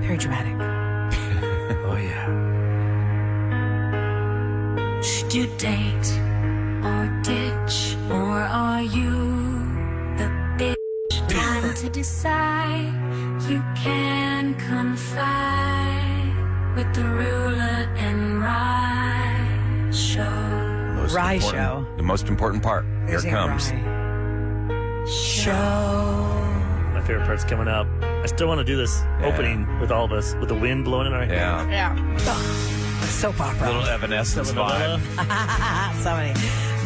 Very dramatic. Oh, yeah. Should you date or ditch, or are you the bitch? Time to decide. You can confide with the Roula and Rye Show. Rye Show. The most important part. Here it comes. Show. My favorite part's coming up. I still want to do this opening with all of us, with the wind blowing in our hair. Yeah. Soap opera. Little Evanescence vibe. Somebody.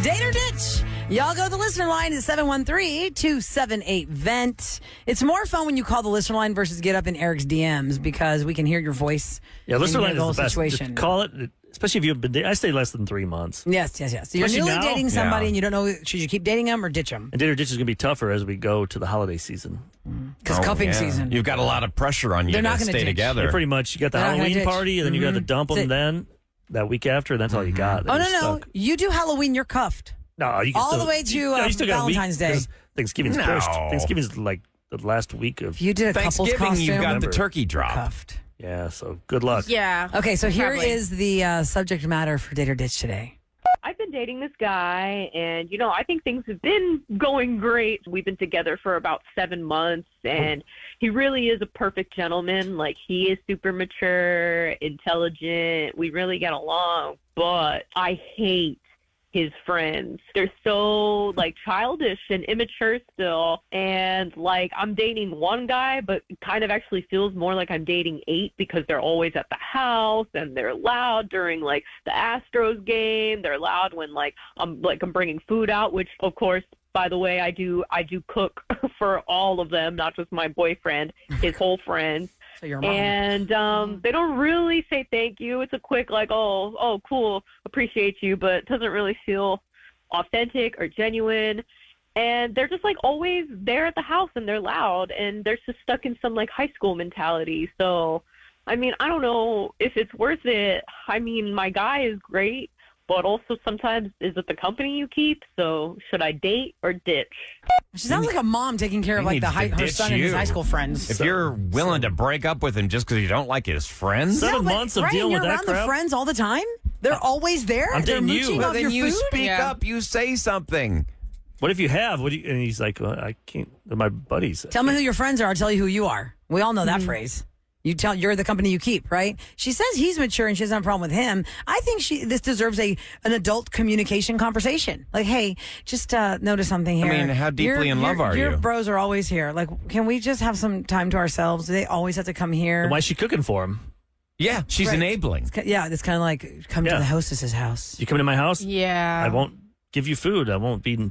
Date or ditch? Y'all go to the listener line at 713-278-VENT. It's more fun when you call the listener line versus get up in Eric's DMs because we can hear your voice. Yeah, listener line is the best. Situation. Just call it, especially if you've been dating. I say less than 3 months. Yes. So you're newly dating somebody and you don't know, should you keep dating them or ditch them? And date or ditch is going to be tougher as we go to the holiday season. Because cuffing season. You've got a lot of pressure on you They're not to gonna stay ditch. together. Yeah, pretty much. You got the Halloween party, and then you got to dump them then. That week after, and that's all you got. Oh, no. You do Halloween, you're cuffed. No, you can all still, the way to you still got Valentine's a week, Day. Thanksgiving's pushed. Thanksgiving's like the last week of. If you did a couple's Thanksgiving, costume, you've got the turkey drop. Cuffed. Yeah, so good luck. Yeah. Okay, so here is the subject matter for Date or Ditch today. I've been dating this guy, and, I think things have been going great. We've been together for about 7 months, and he really is a perfect gentleman. Like, he is super mature, intelligent. We really get along, but I hate his friends. They're so childish and immature still, and I'm dating one guy, but it kind of actually feels more like I'm dating 8 because they're always at the house and they're loud during the Astros game. They're loud when I'm bringing food out, which of course, by the way, I do cook for all of them, not just my boyfriend, his whole friends. So your mom. And they don't really say thank you. It's a quick oh, cool, appreciate you, but it doesn't really feel authentic or genuine. And they're just always there at the house, and they're loud, and they're just stuck in some high school mentality. So, I don't know if it's worth it. My guy is great, but also sometimes is it the company you keep? So should I date or ditch? She sounds like a mom taking care of her son and his high school friends. If you're willing to break up with him just because you don't like his friends, 7 months of dealing with that crap. You're around the friends all the time. They're always there. I'm They're dating mooching you. off well, then your you food. speak up. You say something. What if you have? And he's like, well, I can't. They're my buddies. Tell me who your friends are. I'll tell you who you are. We all know that phrase. You're the company you keep, right? She says he's mature and she doesn't have a problem with him. I think this deserves an adult communication conversation. Hey, just notice something here. How deeply in love are you? Your bros are always here. Can we just have some time to ourselves? Do they always have to come here? Then why is she cooking for him? Yeah, she's enabling. It's kind of like come to the hostess's house. You come to my house? Yeah. I won't give you food. I won't be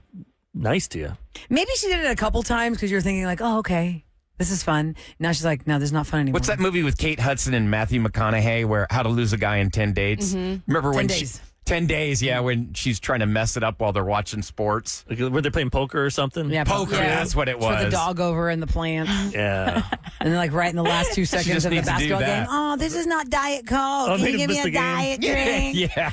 nice to you. Maybe she did it a couple times because you're thinking oh, okay. This is fun. Now she's like, no, this is not fun anymore. What's that movie with Kate Hudson and Matthew McConaughey where How to Lose a Guy in 10 Days? Remember when 10 days. 10 days, yeah, when she's trying to mess it up while they're watching sports. Were they playing poker or something? Yeah, Poker, that's what it was. With the dog over in the plant. Yeah. And then right in the last 2 seconds of the basketball game, oh, this is not Diet Coke. Can you give me a diet drink? Yeah.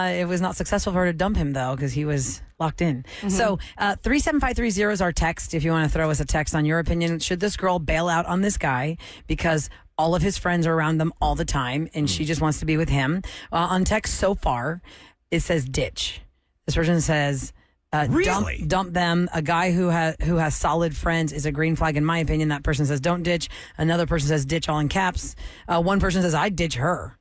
It was not successful for her to dump him, though, because he was locked in. So 37530 is our text. If you want to throw us a text on your opinion, should this girl bail out on this guy because all of his friends are around them all the time and she just wants to be with him? On text so far, it says ditch. This person says... Really? Dump them. A guy who has solid friends is a green flag, in my opinion. That person says don't ditch. Another person says ditch, all in caps. One person says I'd ditch her.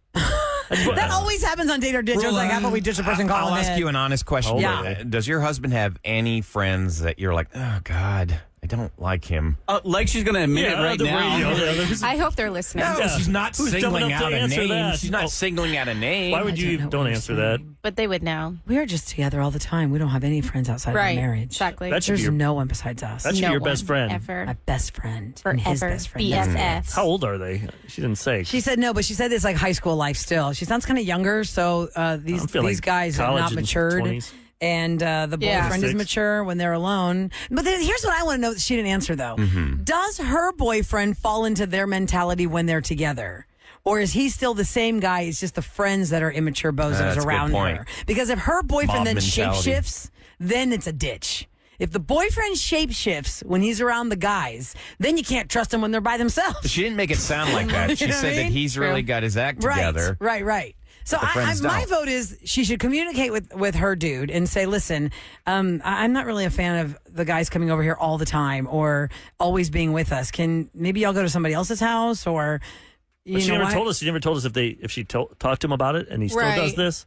That always happens on Date or Ditch. It's how about we ditch the person calling I'll ask you an honest question. Yeah. Does your husband have any friends that you're like, oh, God, I don't like him? She's going to admit it right now. I hope they're listening. No, she's not Who's dumb singling enough to out a answer name. that? She's not singling out a name. Why would you don't answer that? But they would know. We are just together all the time. We don't have any friends outside of our marriage. Exactly. That should There's be your, no one besides us. that should be your best friend. Ever. My best friend. And his Forever. best friend. BFFs. How old are they? She didn't say. She said no, but she said it's high school life still. She sounds kind of younger, so these guys are not matured. 20s. And the boyfriend is mature when they're alone. But then here's what I want to know that she didn't answer, though. Does her boyfriend fall into their mentality when they're together? Or is he still the same guy? It's just the friends that are immature bozos that's a good around point. her. Because if her boyfriend Mob then mentality. shapeshifts, then it's a ditch. if the boyfriend shapeshifts when he's around the guys, then you can't trust them when they're by themselves. She didn't make it sound like that. She You know said what I that mean? he's really got his act together. Right. So the friends my don't. vote is she should communicate with her dude and say, listen, I'm not really a fan of the guys coming over here all the time or always being with us. Can maybe y'all go to somebody else's house or But she never told us. She never told us if she talked to him about it and he still does this.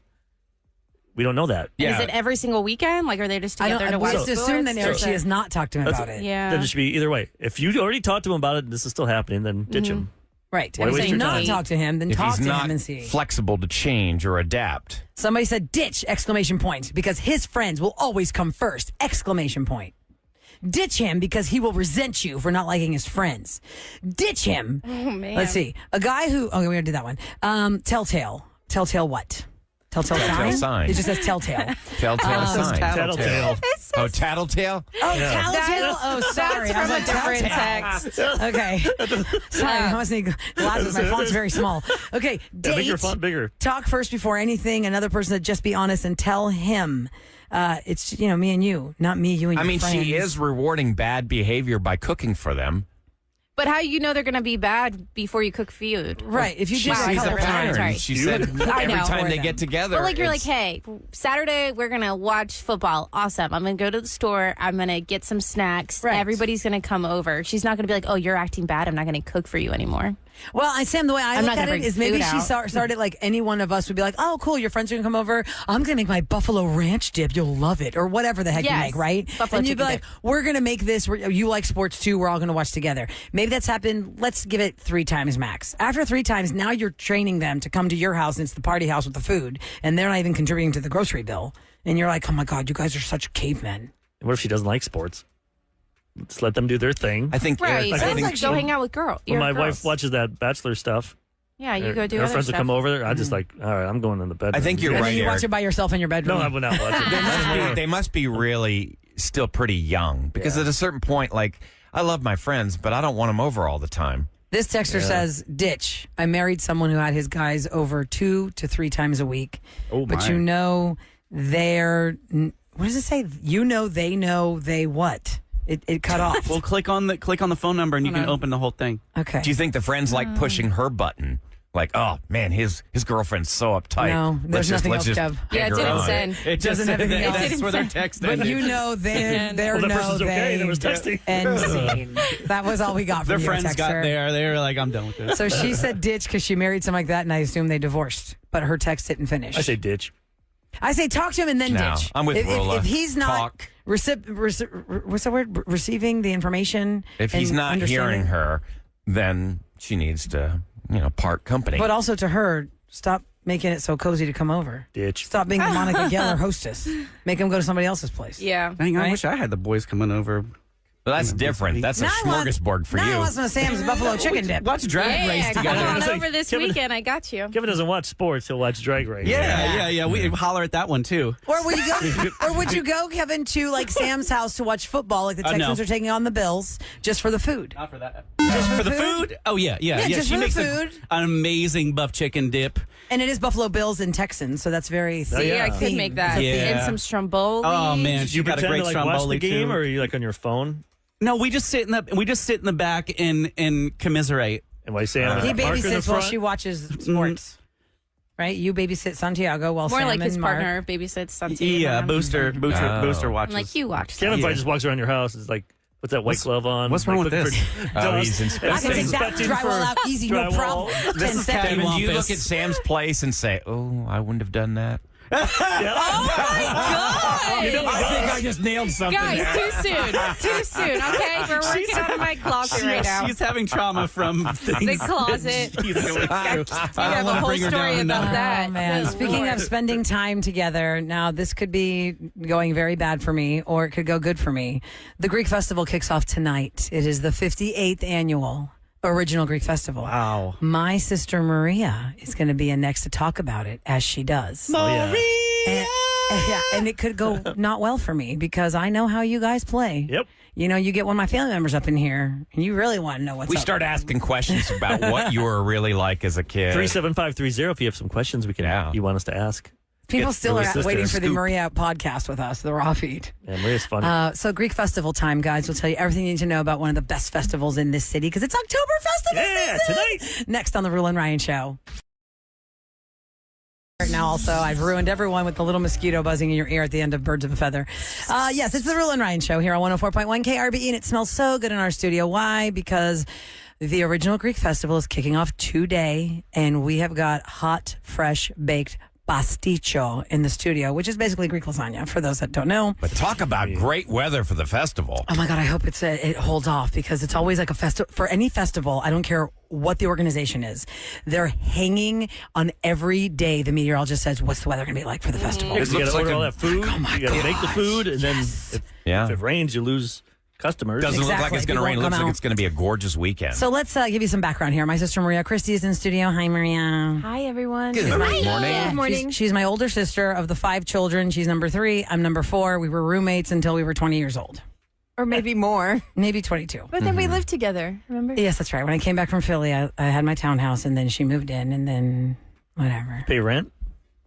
We don't know that. And is it every single weekend? Like, are they just together to we watch just assume that sports? she has not talked to him about it. Yeah. Then it should be either way. If you already talked to him about it and this is still happening, then ditch him. Right. Why And waste if your not time? talk to him, then If talk he's to not him and see. flexible to change or adapt. Somebody said ditch, exclamation point, because his friends will always come first, exclamation point. Ditch him because he will resent you for not liking his friends. Ditch him. Oh, man. Let's see. A guy who, okay, we already did that one. Telltale. Telltale what? Telltale Telltale sign. It just says telltale. Telltale sign. Tattletale. Oh, tattletale? Oh, Yeah. telltale? Oh, sorry. That's from I a was different telltale. text. Okay. Sorry, I must need glasses. My font's very small. Okay, Yeah, make your date. font bigger. Talk first before anything. Another person to just be honest and tell him. It's, me and you, not me, you and I your mean, friends. she is rewarding bad behavior by cooking for them. But how you know they're going to be bad before you cook food? Right. If you She just sees a Sorry. pattern. She said I every know. time they For get them. together. But like you're like, it's- hey, Saturday we're gonna watch football. Awesome. I'm gonna go to the store. I'm gonna get some snacks. Right. Everybody's gonna come over. She's not gonna be like, oh, you're acting bad. I'm not gonna cook for you anymore. Well, Sam, the way I I'm look not at gonna it bring is maybe food she out. started like any one of us would be like, oh, cool, your friends are going to come over. I'm going to make my buffalo ranch dip. You'll love it. Or whatever the heck you Yes. make, right? Buffalo and you'd be chicken like, dip. we're going to make this. You like sports too. We're all going to watch together. Maybe that's happened. Let's give it 3 times max. After 3 times, now you're training them to come to your house and it's the party house with the food. And they're not even contributing to the grocery bill. And you're like, oh my God, you guys are such cavemen. What if she doesn't like sports? Just let them do their thing. I think Right. Eric, So I it's think like go hang out with girls. When my wife watches that Bachelor stuff, Yeah, you go do her other friends will stuff. come over. I just like, all right, I'm going in the bedroom. I think you're And right, then you watch Eric. it by yourself in your bedroom. No, I will not watch it. They must be really still pretty young because at a certain point, like, I love my friends, but I don't want them over all the time. This texter says, ditch. I married someone who had his guys over 2 to 3 times a week. Oh, But my. you know, what does it say? You know, they what? It cut off. Well, click on the phone number and you can open the whole thing. Okay. Do you think the friends like pushing her button? Like, oh man, his girlfriend's so uptight. No, there's nothing else, Kev. Yeah, it egg her didn't on. send. It just Doesn't have anything else. That's where their text But ended. you know, they're Well, that no, person's okay. they That was texting. end scene. That was all we got from Their you, friends got texter. there. They were like, I'm done with this. So she said ditch because she married someone like that, and I assume they divorced. But her text didn't finish. I say ditch. I say talk to him and then No, ditch. I'm with Roula. If he's not Talk. what's the word? Receiving the information. If he's and not understanding. hearing her, then she needs to, part company. But also to her, stop making it so cozy to come over. Ditch. Stop being the Monica Geller hostess. Make him go to somebody else's place. Yeah. Dang, I Right? wish I had the boys coming over. But that's different. That's a Now I want- smorgasbord for now I you. want some of Sam's buffalo chicken dip. Watch Drag Race Yeah, come together. on It's like over this Kevin- weekend. I got you. Kevin doesn't watch sports. He'll watch Drag Race. Yeah. We holler at that one too. Or would you go? Or would you go, Kevin, to like Sam's house to watch football? Like the No. Texans are taking on the Bills just for the food. Not for that. Just For the food? Oh yeah. Yeah, just she for the makes food. an amazing buff chicken dip. And it is Buffalo Bills and Texans, so that's very. See, yeah. I could make that. Yeah. And some stromboli. Oh man, Do she you got a pretend great to like watch the stromboli game, too. or are you like on your phone? No, we just sit in the back and commiserate. And why say He Parker in the babysits while front? she watches sports. Right? You babysit Santiago while More Sam like his and Mark. partner babysits something. Yeah, Booster Oh. watches. I'm like, you watch Kevin that. probably just walks around your house. Is like, what's that white glove on? what's wrong Like, with looking this? for Oh, dust. he's inspecting. I can take that Inspecting drywall for out easy, no drywall. problem. This 10 is seconds. Kevin, do you Wampus. look at Sam's place and say, "Oh, I wouldn't have done that"? I think I just nailed something. Guys, too soon. Too soon, okay? We're working out of my closet right now. She's having trauma from The things closet. she's going through. We I have don't a want to whole bring her story down about enough. that. Oh, man. Good Speaking Lord. of spending time together, now this could be going very bad for me or it could go good for me. The Greek Festival kicks off tonight. It is the 58th annual Original Greek Festival. Wow. My sister Maria is going to be in next to talk about it, as she does. Oh, yeah. And it could go not well for me because I know how you guys play. Yep. You know, you get one of my family members up in here, and you really want to know what's We up. start asking questions about what you were really like as a kid. 37530 if you have some questions you want us to ask. People still are sister waiting a for the scoop. Maria podcast with us, the raw feed. Yeah, Maria's funny. So Greek festival time, guys. We'll tell you everything you need to know about one of the best festivals in this city because it's October festival Yeah, season. tonight. Next on the Roula and Ryan Show. Now also, I've ruined everyone with the little mosquito buzzing in your ear at the end of Birds of a Feather. Yes, it's the Roula and Ryan Show here on 104.1 KRBE, and it smells so good in our studio. Why? Because the original Greek festival is kicking off today, and we have got hot, fresh, baked pasticcio in the studio, which is basically Greek lasagna, for those that don't know. But talk about great weather for the festival. Oh my God, I hope it holds off because it's always like a festival. For any festival, I don't care what the organization is. They're hanging on every day. The meteorologist says, what's the weather going to be like for the festival? You got looks to order like all a- that food. Oh my You got to make the gosh, food, and then if it rains, you lose customers. Doesn't look like Exactly. it's going to People rain. It won't looks come like out. it's going to be a gorgeous weekend. So let's give you some background here. My sister Maria Christie is in studio. Hi, Maria. Hi, everyone. Good morning. Good morning. She's my older sister of the 5 children. She's number 3. I'm number 4. We were roommates until we were 20 years old. Or maybe more. Maybe 22. But then we lived together, remember? Yes, that's right. When I came back from Philly, I had my townhouse, and then she moved in, and then whatever. Pay rent.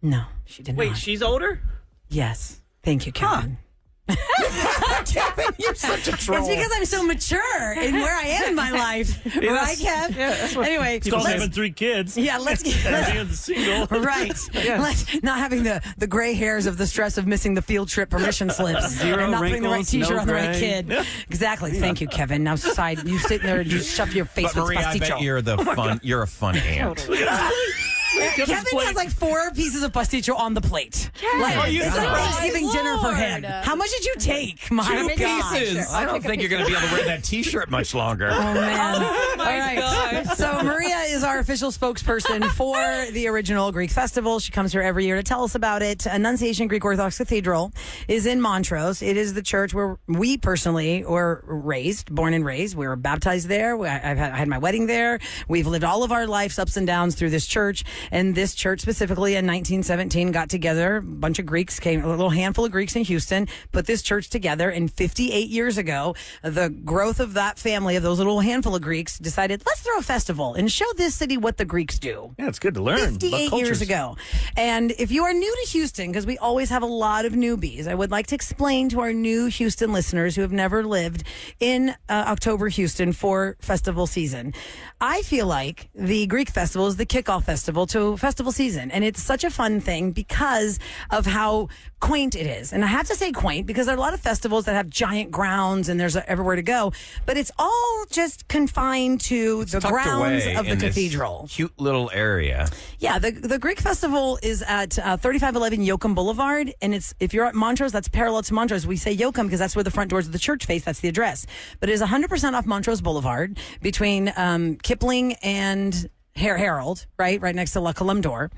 No, she did not. she's older? Yes. Thank you, Kevin. Kevin, you're such a troll. It's because I'm so mature in where I am in my life. Right, Kev? Yeah, that's what Anyway, It's called let's- having 3 kids. yeah, let's get... Being single. Right. Let's, not having the gray hairs of the stress of missing the field trip permission slips. Zero and not putting the right wrinkles, t-shirt no on the right gray. kid. Exactly. Thank you, Kevin. Now you sit there and you shove your face But with Maria, I bet pasticcio. you're a fun aunt. Kevin has like 4 pieces of pasticcio on the plate. Like, you it's like serious? Thanksgiving dinner for him. How much did you take? My 2 gosh. pieces. I don't think you're going to be able to wear that T-shirt much longer. Oh, man. All right. So Maria is our official spokesperson for the original Greek festival. She comes here every year to tell us about it. Annunciation Greek Orthodox Cathedral is in Montrose. It is the church where we personally were raised, born and raised. We were baptized there. I had my wedding there. We've lived all of our lives ups and downs through this church. And this church specifically in 1917 got together. A bunch of Greeks came, a little handful of Greeks in Houston, put this church together. And 58 years ago, the growth of that family, of those little handful of Greeks, decided, let's throw a festival and show this city what the Greeks do. Yeah, it's good to learn. about 58 years cultures. ago. And if you are new to Houston, because we always have a lot of newbies, I would like to explain to our new Houston listeners who have never lived in October Houston for festival season. I feel like the Greek festival is the kickoff festival to festival season. And it's such a fun thing because of how quaint it is. And I have to say quaint because there are a lot of festivals that have giant grounds and there's everywhere to go. But it's all just confined to the Tucked grounds away of the in this cathedral. Cute little area. Yeah, the Greek festival is at 3511 Yoakum Boulevard, and it's if you're at Montrose, that's parallel to Montrose. We say Yoakum because that's where the front doors of the church face. That's the address. But it is 100% off Montrose Boulevard between Kipling and Herald, right next to La Column Door.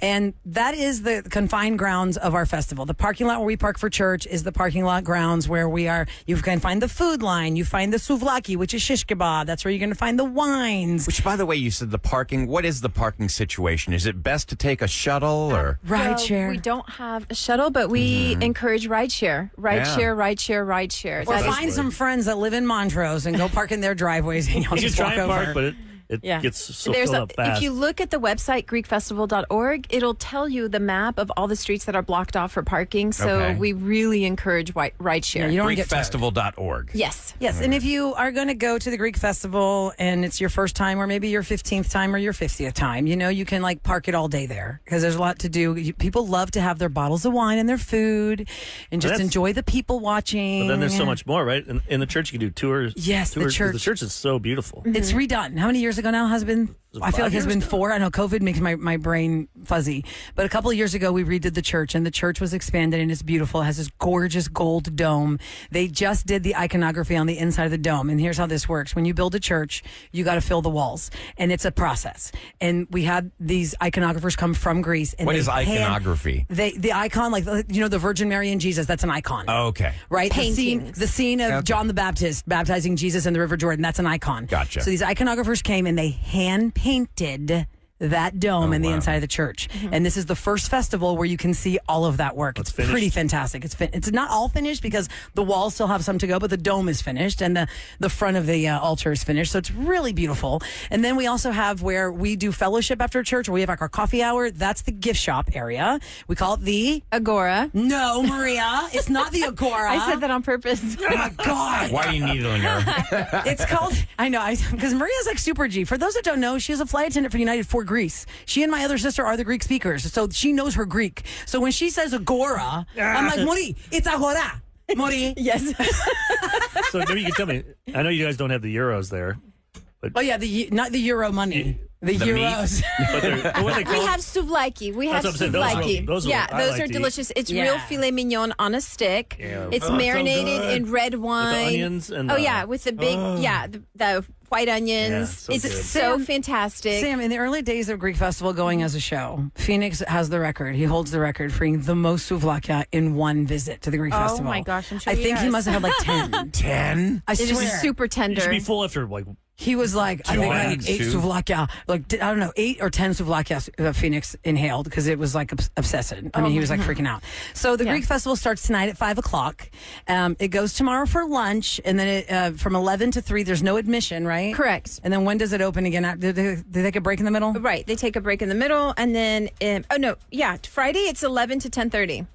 And that is the confined grounds of our festival. The parking lot where we park for church is the parking lot grounds where we are. You can find the food line. You find the souvlaki, which is shish kebab. That's where you're going to find the wines. Which, by the way, you said the parking. What is the parking situation? Is it best to take a shuttle or? Ride So share. we don't have a shuttle, but we encourage rideshare. Rideshare. Or find some friends that live in Montrose and go park in their driveways and you'll You can just try walk and over. park, but it gets so There's filled up fast. if you look at the website greekfestival.org, it'll tell you the map of all the streets that are blocked off for parking. So Okay. we really encourage rideshare. Yeah, you don't wanna get tired. GreekFestival.org. Yes. Yes, and if you are going to go to the Greek festival and it's your first time or maybe your 15th time or your 50th time, you can like park it all day there because there's a lot to do. People love to have their bottles of wine and their food and just That's- enjoy the people watching. But then there's so much more, right? In the church, you can do tours. Yes, the tours. church. The church is so beautiful. It's redone. How many years ago now has it been? I feel like it's 5 been years 4. I know COVID makes my brain fuzzy. But a couple of years ago, we redid the church, and the church was expanded, and it's beautiful. It has this gorgeous gold dome. They just did the iconography on the inside of the dome. And here's how this works. When you build a church, you got to fill the walls. And it's a process. And we had these iconographers come from Greece. And What they is iconography? The icon, like, the Virgin Mary and Jesus, that's an icon. Oh, okay. Right? Paintings. The scene of John the Baptist baptizing Jesus in the River Jordan, that's an icon. Gotcha. So these iconographers came and they hand painted that dome in the inside of the church. And this is the first festival where you can see all of that work. It's pretty fantastic. It's not all finished because the walls still have some to go, but the dome is finished and the front of the altar is finished. So it's really beautiful. And then we also have where we do fellowship after church, where we have like our coffee hour. That's the gift shop area. We call it the Agora. No, Maria, it's not the Agora. I said that on purpose. Oh my God. Why are you needling her? It's called, I know, because Maria's like super G. For those that don't know, she is a flight attendant for United for Greece. She and my other sister are the Greek speakers, so she knows her Greek. So when she says Agora, I'm like, Mori, it's Agora. Mori. Yes. So maybe you can tell me. I know you guys don't have the euros there. Oh, yeah, not the euro money. The euros. But what they We have souvlaki. We have That's what I'm saying. Those are- souvlaki. those are- Yeah, I those like are to eat. delicious. It's Yeah. real filet mignon on a stick. Yeah. It's Oh, so marinated good. in red wine. onions and, with the big, the white onions. Yeah, so it's good. so fantastic. Sam, in the early days of Greek Festival going as a show, Phoenix has the record. He holds the record for eating the most souvlaki in one visit to the Greek Festival. my gosh, I'm sure I he think he has. must have had like 10. 10? I It swear. is super You should tender. be full after like. He was like, I think I ate 8 Two. souvlakia. Like, I don't know, 8 or 10 souvlakia Phoenix inhaled because it was like obsessive. I mean, he was like freaking out. So the Greek Festival starts tonight at 5 o'clock. It goes tomorrow for lunch. And then from 11 to 3, there's no admission, right? Correct. And then when does it open again? Do they take a break in the middle? Right. They take a break in the middle. And then, Friday it's 11 to 10:30.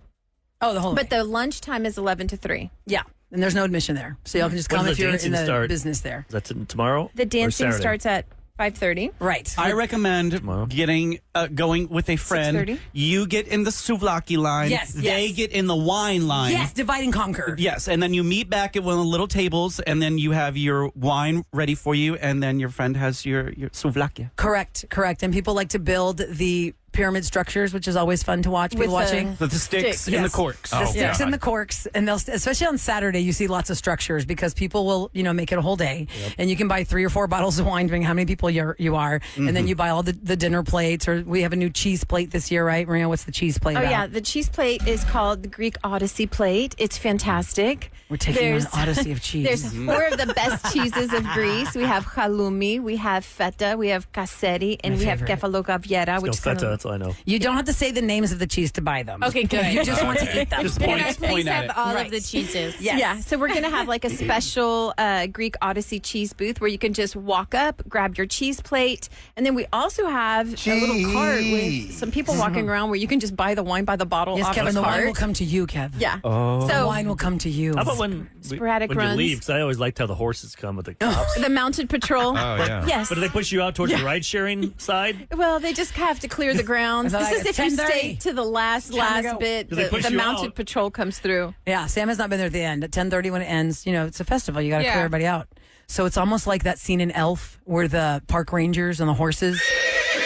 Oh, the whole But day. the lunchtime is 11 to 3. Yeah. And there's no admission there. So y'all can just When come does if the you're in dancing the start? business there. That's tomorrow. The Or dancing Saturday? starts at 5:30. Right. I recommend getting going with a friend. 6:30? You get in the souvlaki line. Yes, They yes. get in the wine line. Yes, divide and conquer. Yes, and then you meet back at one of the little tables, and then you have your wine ready for you, and then your friend has your souvlaki. Correct. And people like to build the pyramid structures, which is always fun to watch. People With the- watching. The sticks Sticks, and the yes. corks. The sticks God. and the corks, and they'll especially on Saturday you see lots of structures because people will make it a whole day, and you can buy 3 or 4 bottles of wine depending how many people you are, and then you buy all the dinner plates. Or we have a new cheese plate this year, right, Maria? What's the cheese plate? Oh, about? yeah. The cheese plate is called the Greek Odyssey plate. It's fantastic. We're taking on an odyssey of cheese. There's 4 of the best cheeses of Greece. We have halloumi, we have feta, we have kasseri, and we have favorite. kefalogaviera, which No is kind feta. of... That's all I know. You don't have to say the names of the cheese to buy them. Okay, good. You just want to eat them. Just Can I point please at have it. all Right. of the cheeses? Yes. Yeah, so we're going to have like a special Greek Odyssey cheese booth where you can just walk up, grab your cheese plate, and then we also have a little cart with some people walking around where you can just buy the wine by the bottle Yes, off Kevin, the the wine cart. will come to you, Kev. Yeah. The So wine will come to you. How about when Sporadic when runs. you leave? Because I always liked how the horses come with the cops. the mounted patrol. Oh, yeah. Yes. But do they push you out towards the ride sharing side? Well, they just have to clear the grounds. I thought This is like if you 10:30. stay to the last Time to go. bit. Do they push The you mounted out? patrol comes through. Yeah, Sam has not been there at the end. At 10:30 when it ends, it's a festival. You got to Yeah. clear everybody out. So it's almost like that scene in Elf where the park rangers and the horses,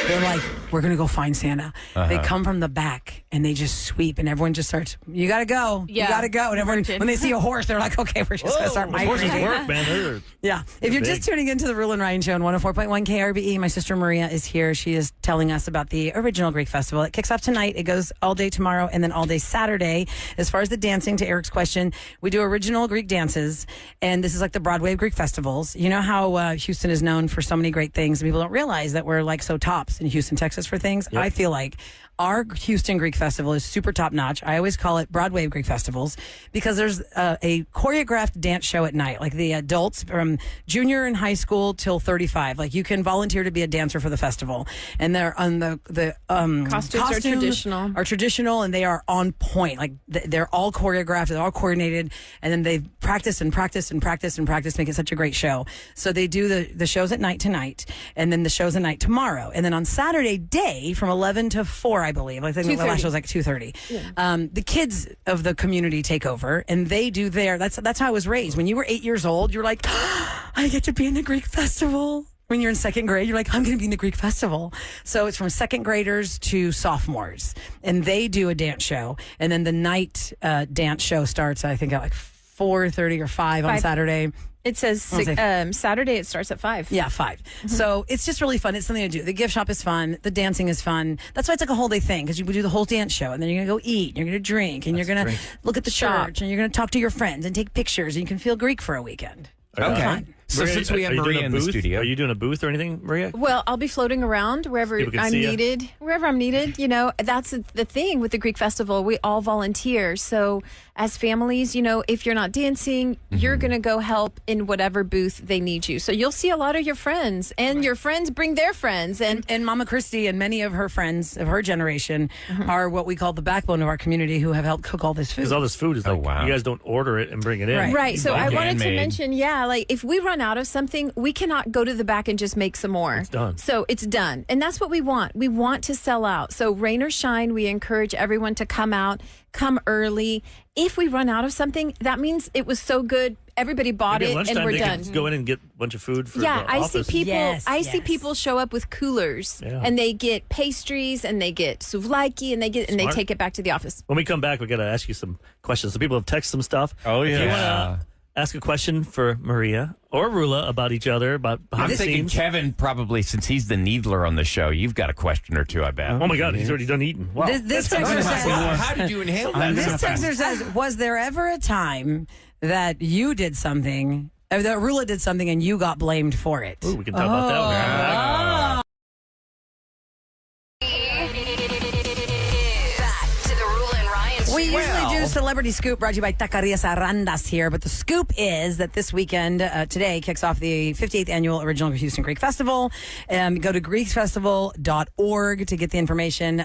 they're like, we're going to go find Santa. They come from the back and they just sweep and everyone just starts, you got to go. You Yeah. got to go. And everyone, when they see a horse, they're like, okay, we're just going to start Those horses migrating. work, man. They're Yeah. If you're just big. tuning into the Roula and Ryan show on 104.1 KRBE, my sister Maria is here. She is telling us about the original Greek festival. It kicks off tonight. It goes all day tomorrow and then all day Saturday. As far as the dancing, to Eric's question, we do original Greek dances, and this is like the Broadway of Greek festivals. You know how Houston is known for so many great things, and people don't realize that we're like so tops in Houston, Texas for things. I feel like our Houston Greek Festival is super top notch. I always call it Broadway of Greek festivals because there's a choreographed dance show at night. Like the adults from junior and high school till 35. Like you can volunteer to be a dancer for the festival, and they're on the Costumes are traditional. Are traditional, and they are on point. Like they're all choreographed, they're all coordinated, and then they practice and practice and practice and practice, make it such a great show. So they do the shows at night tonight, and then the shows at night tomorrow, and then on Saturday day from 11 to 4. I believe. I think the last show was like 2:30. The kids of the community take over, and they do their. That's how I was raised. When you were 8 years old, you're like, I get to be in the Greek festival. When you're in second grade, you're like, I'm going to be in the Greek festival. So it's from second graders to sophomores, and they do a dance show, and then the night dance show starts. I think at like 4:30 or 5 on Saturday. It says Saturday it starts at 5. Yeah, 5. So it's just really fun. It's something to do. The gift shop is fun. The dancing is fun. That's why it's like a whole day thing, because you do the whole dance show, and then you're going to go eat, and you're going to drink, and you're going to look at the church, and you're going to talk to your friends and take pictures, and you can feel Greek for a weekend. Okay. Fun. So since we have are you doing Maria a in the booth? studio, Are you doing a booth or anything, Maria? Well, I'll be floating around wherever People can I'm see ya. needed. Wherever I'm needed, you know, that's the thing with the Greek Festival. We all volunteer. So as families, you know, if you're not dancing, you're going to go help in whatever booth they need you. So you'll see a lot of your friends, and your friends bring their friends. And Mama Christie and many of her friends of her generation are what we call the backbone of our community, who have helped cook all this food. Because all this food is like, wow. you guys don't order it and bring it in. Right. Right. So I wanted to handmade. mention, like if we run out of something, we cannot go to the back and just make some more. It's done. So it's done. And that's what we want. We want to sell out. So rain or shine, we encourage everyone to come out, come early. If we run out of something, that means it was so good. Everybody bought Maybe at it lunchtime and we're they done. can go in and get a bunch of food for the I see office. people. Yes, I see yes. people show up with coolers, Yeah. and they get pastries, and they get souvlaki, and they Smart. take it back to the office. When we come back, we got to ask you some questions. So people have texted some stuff. Oh, If you yeah. want to ask a question for Maria or Roula about each other, about behind I'm the thinking scenes. Kevin probably, since he's the needler on the show, you've got a question or two, I bet. Oh my God, he's already done eating. Wow. This texter says, How did you inhale that? this texter says, was there ever a time that you did something, that Roula did something and you got blamed for it? Ooh, we can talk about that when we come back. Back to the Roula and Ryan show. We usually do Celebrity Scoop, brought to you by Taqueria Arandas here, but the scoop is that this weekend, today, kicks off the 58th Annual Original Houston Greek Festival. Go to greekfestival.org to get the information.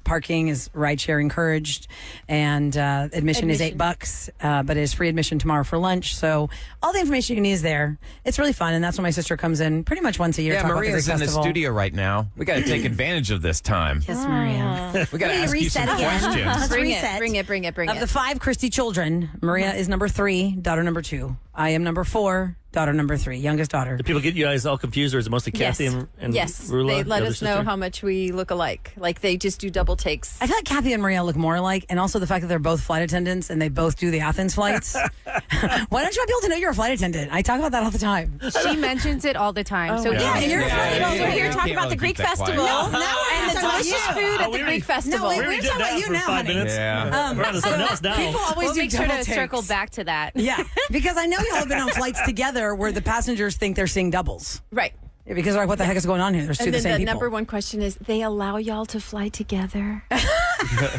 Parking is rideshare encouraged, and admission is $8, but it is free admission tomorrow for lunch. So all the information you need is there. It's really fun, and that's when my sister comes in pretty much once a year. Yeah, to talk about Maria's the in Greek the Festival. studio right now. We got to take advantage of this time. Yes, Maria. We got to ask you some questions. Let's Bring reset. it. Of the 5 Christie children, Maria is number 3, daughter number 2. I am number 4, daughter number 3, youngest daughter. Do people get you guys all confused, or is it mostly Kathy and yes. Roula? They the let other us know sister? how much we look alike. Like they just do double takes. I feel like Kathy and Maria look more alike, and also the fact that they're both flight attendants and they both do the Athens flights. Why don't you want people to know you're a flight attendant? I talk about that all the time. She mentions it all the time. So Yeah, you're Yeah, here you talking can't about really the Greek keep that quiet. Festival No, now we're and the talking about delicious you. food at Oh, the we Greek already- Festival. No, We we're already did talking about that you for now, 5 honey. minutes. Yeah. We're on to something else now. People always we'll do make sure double to takes. circle back to that. Yeah, because I know y'all have been on flights together where the passengers think they're seeing doubles. Right. Because they're like, what the heck is going on here? There's two And the then same the people. number one question is, they allow y'all to fly together? Oh,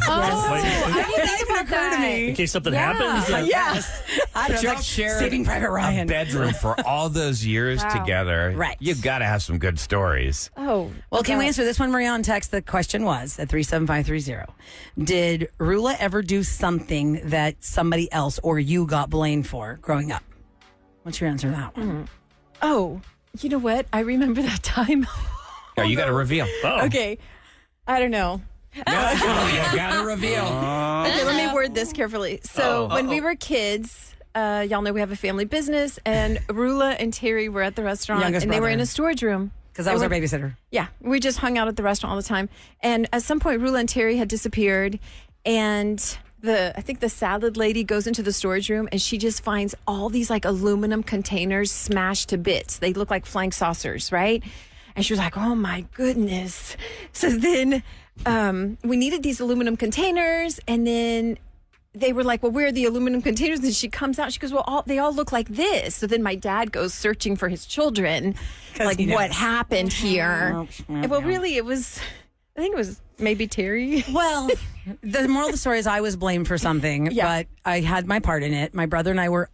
I didn't think about that. In case something happens. Yes. I don't But know, y'all like shared Saving Private a Ryan. bedroom for all those years Wow. together. Right. You got to have some good stories. Oh. Well, can we answer this one, Maria, on text? The question was at 37530. Did Roula ever do something that somebody else or you got blamed for growing up? What's your answer to that one? Oh, you know what? I remember that time. Oh, you got to reveal. Oh. Okay. I don't know. You got to reveal. Okay, let me word this carefully. So when we were kids, y'all know we have a family business, and Roula and Terry were at the restaurant, Youngest and they were brother. in a storage room. Because I was our babysitter. Yeah, we just hung out at the restaurant all the time. And at some point, Roula and Terry had disappeared, and I think the salad lady goes into the storage room, and she just finds all these like aluminum containers smashed to bits. They look like flying saucers, right? And she was like, "Oh my goodness!" So then we needed these aluminum containers, and then they were like, "Well, where are the aluminum containers?" And she comes out. She goes, "Well, they all look like this." So then my dad goes searching for his children, like he knows. what happened here. And, well, really, it was. I think it was maybe Terry. Well, the moral of the story is I was blamed for something, Yeah. but I had my part in it. My brother and I were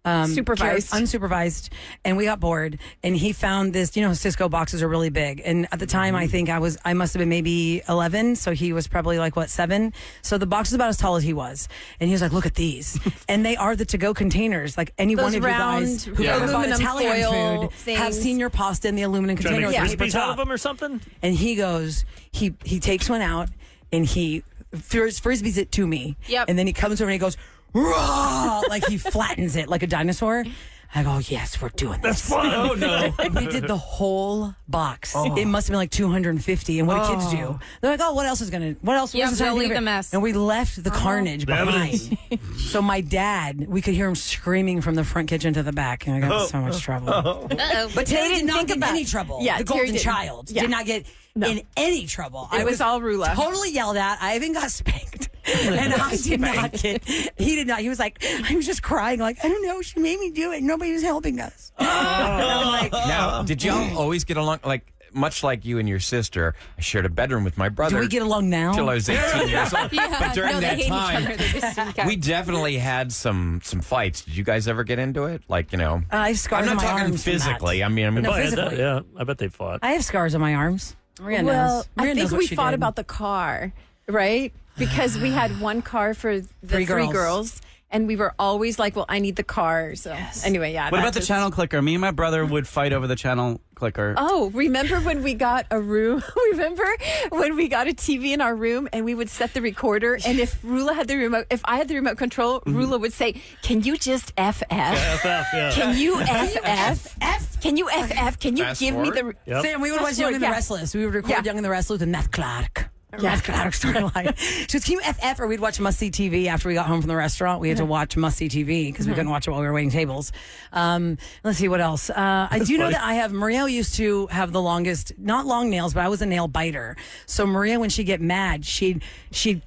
unsupervised, and we got bored. And he found this, Cisco boxes are really big. And at the time, I think I must have been maybe 11, so he was probably like 7. So the box is about as tall as he was, and he was like, "Look at these," and they are the to-go containers. Like any Those one of you guys round who ever bought aluminum Italian foil food have things. seen your pasta in the aluminum Trying to container. make with the frisbees paper out of top. them or something? And he goes, he takes one out and he frisbees it to me. Yep. And then he comes over and he goes, "Raw!" Like he flattens it like a dinosaur. I go, "Yes, we're doing this." That's fun. Oh, no. And we did the whole box. It must have been like 250. And what do kids do? They're like, "Oh, what else? Yep, where's the they'll time leave to the be?" mess. And we left the carnage The evidence. behind. So my dad, we could hear him screaming from the front kitchen to the back. And I got in so much trouble. Uh-oh. But Terry did didn't not think get about any it. trouble. Yeah, the Terry golden didn't. child Yeah. did not get in any trouble. It was all Roula. Totally yelled at. I even got spanked. And I did not get, he did not. He was like, I was just crying, like, I don't know, she made me do it. Nobody was helping us. And I'm like, Now, did y'all always get along? Like, much like you and your sister, I shared a bedroom with my brother. do we get along now? Till I was 18 years old. But during no, they that hate time, each other. They're just in we definitely had some fights. Did you guys ever get into it? Like, you know, I have scars I'm on not my talking arms from that. physically. I mean, No, Oh, I had that, physically. yeah, I bet they fought. I have scars on my arms. Maria Well, knows. Maria I knows think what we she fought did. about the car, right? Because we had one car for the Three three girls. girls, and we were always like, well, I need the car. So anyway, yeah. What that about the just- channel clicker? Me and my brother would fight over the channel clicker. Oh, remember when we got a room? Remember when we got a TV in our room and we would set the recorder? And if Roula had the remote, if I had the remote control, Roula would say, "Can you just FF? FF, yeah. Can you FF? Can you FF? Can you Fast give me the?" forward? Yep. Sam, we would watch Fast Young and the forward, yeah. Restless. We would record Yeah. Young and the Restless with Meth Clark. Meth Clark storyline. She goes, can you FF? Or we'd watch Must See TV after we got home from the restaurant. We had to watch Must See TV because we couldn't watch it while we were waiting tables. Let's see what else. I do know funny. that I have, Maria used to have the longest, not long nails, but I was a nail biter. So Maria, when she'd get mad, she'd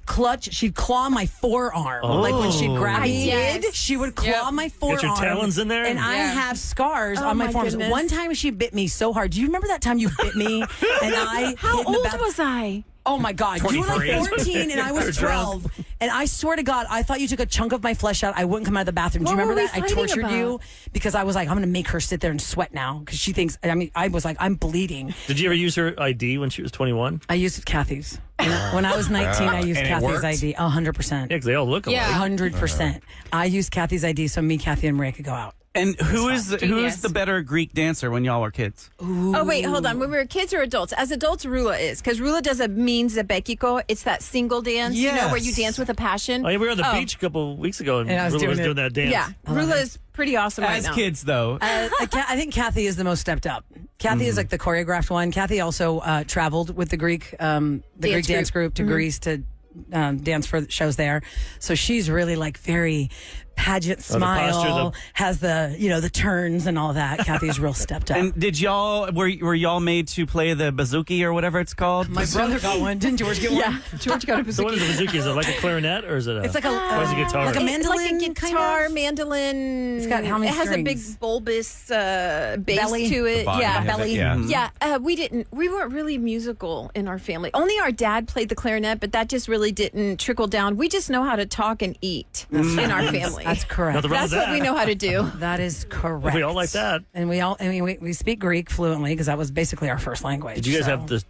claw my forearm. Like when she'd grab I me, did? she would claw my forearm. Get your talons in there? And I Yeah. have scars Oh, on my my forearms. goodness. One time she bit me so hard. Do you remember that time you bit me? And I How hid in the old bath- was I? Oh my God. You were like 23. 14 and I was 12. And I swear to God, I thought you took a chunk of my flesh out. I wouldn't come out of the bathroom. Do you What remember were we that? I fighting tortured about? you because I was like, I'm going to make her sit there and sweat now because she thinks, I mean, I was like, I'm bleeding. Did you ever use her ID when she was 21? I used Kathy's. When I was 19, I used And it Kathy's worked? ID 100%. Yeah, because they all look alike. 100%. I used Kathy's ID so me, Kathy, and Maria could go out. And who's Genius. the better Greek dancer when y'all were kids? Oh, wait, hold on. When we were kids or adults? As adults, Roula is. Because Roula does a mean zebekiko. It's that single dance, you know, where you Yes. dance with a passion. Oh, yeah, we were on the beach a couple weeks ago, and I was Rula was doing doing that dance. Yeah, Roula is pretty awesome right As now. kids, though. I think Kathy is the most stepped up. Kathy is like the choreographed one. Kathy also traveled with the Greek Greek dance group to Greece to dance for shows there. So she's really like very pageant the posture, smile, has the turns and all that. Kathy's real stepped up. And did y'all were y'all made to play the bazooki or whatever it's called? My brother got one. Didn't George get one? Yeah, George got a So what is a bazooki? Is it like a clarinet or is it a? It's like a Or is it a guitar? like a It's mandolin, like a kind guitar, of? mandolin. It's got how many It has a big strings? bulbous base Belly? to it. body Yeah, of it, belly. yeah. we weren't really musical in our family. Only our dad played the clarinet, but that just really didn't trickle down. We just know how to talk and eat in our family. That's correct. Nothing wrong That's with what that. we know how to do. That is correct. We all like that. And we speak Greek fluently because that was basically our first language. Did you guys so. have this,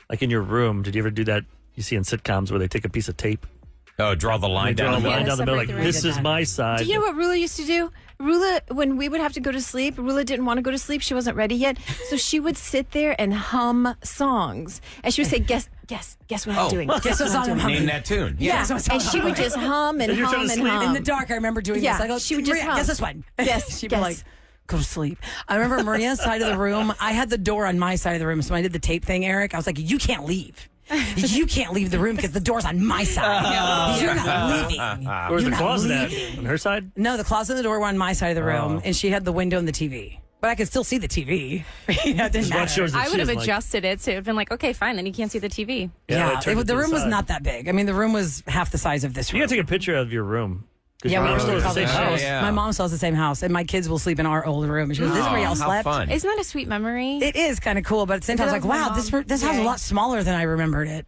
like in your room? Did you ever do that? You see in sitcoms where they take a piece of tape, Oh, draw the line draw a down the line middle. down the middle, like separate the this right. is my side. Do you know what Rula used to do? Rula, when we would have to go to sleep, Rula didn't want to go to sleep. She wasn't ready yet. So she would sit there and hum songs. And she would say, guess what I'm doing. Guess what song I'm humming? Name that tune. Yeah. Guess what And song she I'm would just hum and And you're trying hum to and sleep. hum. In the dark, I remember doing Yeah, this. I go, she would just Maria, hum. guess this one. Yes, She'd guess. be like, go to sleep. I remember Maria's side of the room. I had the door on my side of the room. So when I did the tape thing, Eric, I was like, you can't leave. You can't leave the room because the door's on my side. You're not leaving. Where's You're the not closet leaving. at? On her side? No, the closet and the door were on my side of the room, and she had the window and the TV. But I could still see the TV. You know, it didn't What matter. shows that I she would have doesn't like? adjusted it to have been like, okay, fine, then you can't see the TV. Yeah, turn it the to room was side. not that big. I mean, the room was half the size of this You room. gotta take a picture of your room. 'Cause Yeah, your we mom were still still at the same probably house. Yeah. My mom still has the same house, and my kids will sleep in our old room. And she goes, "This is where y'all how slept." fun. Isn't that a sweet memory? It is kind of cool, but at the same time, I was like, That "Wow, was my this house is a Yay. lot smaller than I remembered it."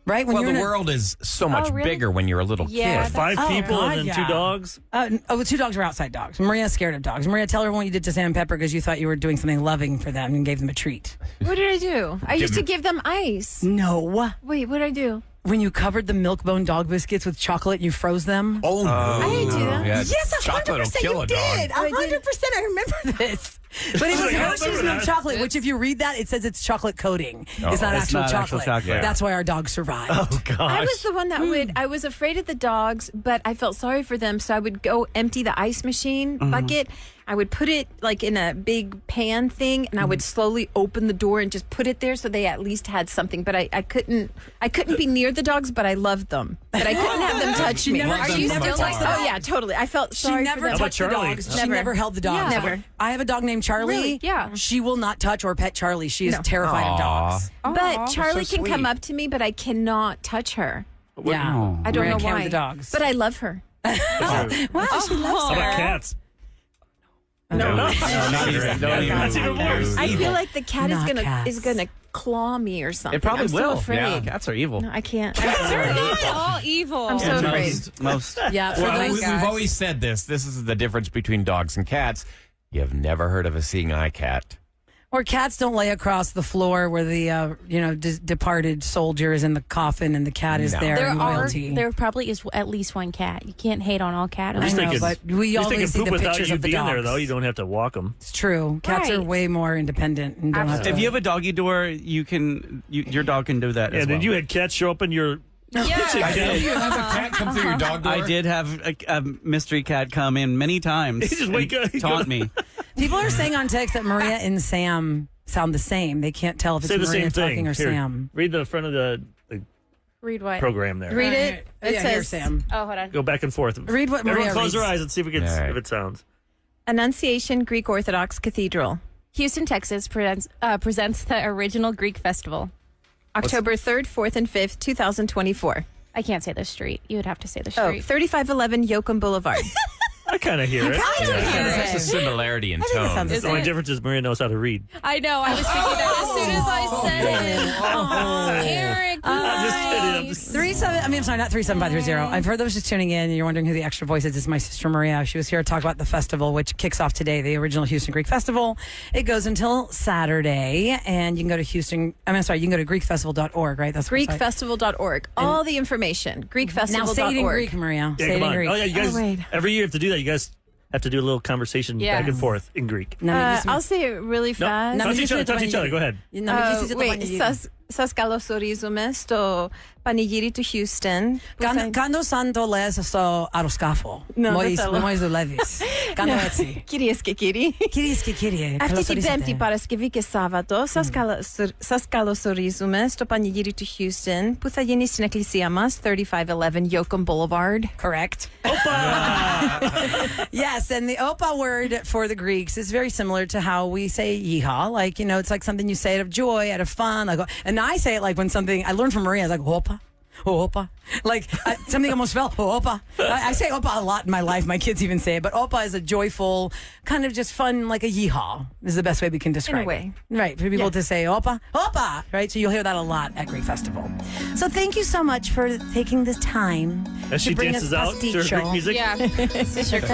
Right? When Well, you're the in a- world is so much really? bigger when you're a little Yeah, kid. Five Oh, people God, and then yeah. two dogs. the 2 dogs were outside dogs. Maria's scared of dogs. Maria, tell her what you did to Sam and Pepper because you thought you were doing something loving for them and gave them a treat. What did I do? I used to them- give them ice. No. Wait, what did I do? When you covered the Milk-Bone dog biscuits with chocolate, you froze them. Oh, no. I didn't do that. Yeah, Yes, chocolate will 100% kill you a dog. did. 100% I remember this. But it was I Hershey's remember milk that. chocolate, which if you read that, it says it's chocolate coating. It's not It's actual not actual chocolate. chocolate. That's why our dogs survived. Oh gosh. I was the one that I was afraid of the dogs, but I felt sorry for them. So I would go empty the ice machine bucket. I would put it like in a big pan thing, and I would slowly open the door and just put it there so they at least had something. But I couldn't be near the dogs, but I loved them. But I couldn't have them touch me. never- Love Are them you from still afar. like that? Oh yeah, totally. I felt She sorry never for them. touched the Charlie? dogs. She Never. never held the dogs. Yeah. Never. I have a dog named Charlie. Really? Yeah. She will not touch or pet Charlie. She is terrified of dogs. But Charlie so can come sweet. up to me, but I cannot touch her. Yeah. I don't Maria know can't why. with the dogs. But I love her. Wow, she loves How about cats? No, not even. That's even worse. I feel like the cat Not cats. is gonna claw me or something. It probably I'm will. So afraid. Yeah. Cats are evil. No, I can't. They're not all evil. I'm so afraid. Most. Yeah, for Well, those we've always said this. This is the difference between dogs and cats. You have never heard of a seeing eye cat. Or cats don't lay across the floor where the departed soldier is in the coffin and the cat is No. there in royalty. There probably is at least one cat. You can't hate on all cat I owners. know, but we At least they always can see poop the without pictures you of the being dogs. there, though. You don't have to walk them. It's true. Cats are Right. way more independent and don't have to. If you have a doggy door, your dog can do that as And well. then you had cats show up in your kitchen. You have a cat come through your dog door? I did have a mystery cat come in many times. He just and wake up- he taunt goes- me. People are saying on text that Maria and Sam sound the same. They can't tell if it's Say the Maria same talking thing. or Here, Sam. read the front of the Read what? program there. Read it. It Yeah, here, says Sam. Oh, hold on. Go back and forth. Read what Everyone Maria close their reads. eyes and see if it All right. if it sounds. Annunciation Greek Orthodox Cathedral, Houston, Texas presents the original Greek festival. October 3rd, 4th, and 5th, 2024. I can't say the street. You would have to say the Oh, street. 3511 Yoakum Boulevard. I kind of hear it. There's a similarity in tone. sounds The only difference is Maria knows how to read. I know. I was thinking that as soon as I said it. Oh, Eric. I'm just kidding. I'm just 37530. I've heard those just tuning in and you're wondering who the extra voice is. It's my sister Maria. She was here to talk about the festival, which kicks off today, the original Houston Greek Festival. It goes until Saturday, and you can go to you can go to GreekFestival.org, right? That's the website. GreekFestival.org. All the information. GreekFestival.org. Now say it in Greek, Maria. Yeah, say it come in on. Greek. Oh, yeah, you guys. wait. Every year you have to do that. You guys have to do a little conversation back and forth in Greek. I'll say it really No, fast. No, touch you each other. said the Touch one each you other. did. Go ahead. Wait, σας καλωσορίζουμε στο πανηγύρι του Houston. Κάνω σαν το λες στο αεροσκάφο. Μόλις δουλεύεις. Κάνω έτσι. Κυρίες και κύριοι, Κυρίες και κύριοι, αυτή καλώς την ορίσατε. Πέμπτη, Παρασκευή και Σάββατο σας καλωσορίζουμε στο πανηγύρι του Houston που θα γίνει στην εκκλησία μας, 3511 Yoakum Boulevard. Correct. Yes, and the opa word for the Greeks is very similar to how we say yeehaw. Like, it's like something you say out of joy, out of fun. Like, and I say it like when something, I learned from Maria, I was like, opa. Opa. Like something almost fell. Opa. I say opa a lot in my life. My kids even say it. But opa is a joyful, kind of just fun, like a yeehaw is the best way we can describe way. it. Right. For people to say opa, opa. Right. So you'll hear that a lot at Greek Festival. So thank you so much for taking this time As to she bring dances us out to her pasticho. Greek music. Yeah.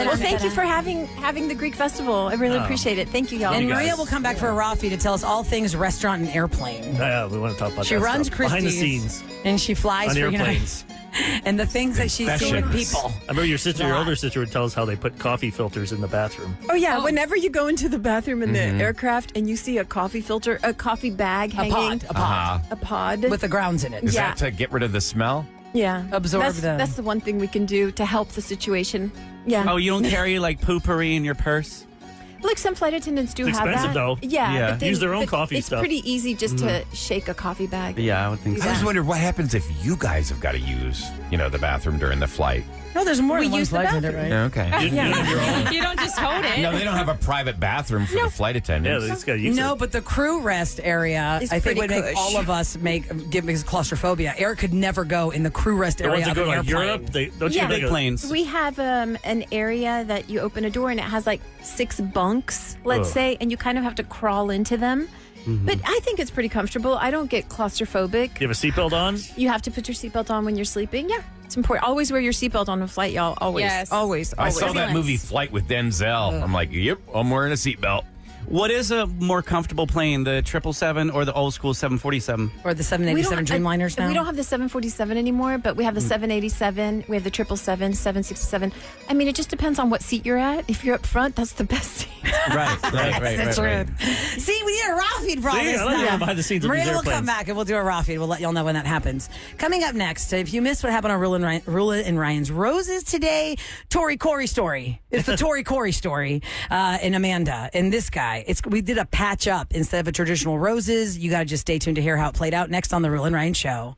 Well, thank you for having the Greek Festival. I really appreciate it. Thank you, y'all. And you Maria guys. will come back for a Rafi to tell us all things restaurant and airplane. Yeah, we want to talk about She that runs stuff. behind the Christie's scenes and she flies on for airplanes. and the things that she's seen with Confessions. people. I remember your older sister would tell us how they put coffee filters in the bathroom. Oh yeah, whenever you go into the bathroom in the aircraft and you see a coffee filter, a coffee bag hanging, a pod With the grounds in it. Is Yeah. that to get rid of the smell? yeah, Absorb that's the one thing we can do to help the situation. Yeah, Oh, you don't carry like poopery in your purse? like some flight attendants do It's have expensive, that. though. Yeah, Yeah. but Use their own coffee It's stuff. pretty easy just to shake a coffee bag. Yeah, I would think I so. just wondered what happens if you guys have got to use, the bathroom during the flight. No, there's more We than one use the flight attendant, bathroom. right? Okay. You don't just hold it. No, they don't have a private bathroom for the flight Yeah, attendants. they just got to use No, it. but the crew rest area, It's I think, pretty would make cush. all of us give me claustrophobia. Eric could never go in the crew rest The area ones that of go an to like airplane. Europe, they don't Yeah. you Big think planes. We have an area that you open a door and it has like 6 bunks, let's Ugh. say, and you kind of have to crawl into them. But I think it's pretty comfortable. I don't get claustrophobic. You have a seatbelt on? You have to put your seatbelt on when you're sleeping. Yeah, it's important. Always wear your seatbelt on a flight, y'all. Always. Yes. Always. I Always. saw that Everyone's- movie Flight with Denzel. I'm like, yep, I'm wearing a seatbelt. What is a more comfortable plane, the 777 or the old school 747? Or the 787 Dreamliners now. We don't have the 747 anymore, but we have the 787. We have the 777, 767. I mean, it just depends on what seat you're at. If you're up front, that's the best seat. Right. See, we need a Rafi for all See, this I like stuff. going behind the scenes of these Maria will come airplanes. back and we'll do a Rafi. We'll let y'all know when that happens. Coming up next, if you missed what happened on Roula and Ryan's Roses today, Tori Corey story. It's the Tori Corey story and Amanda and this guy. We did a patch up instead of a traditional roses. You got to just stay tuned to hear how it played out next on the Roula and Ryan Show.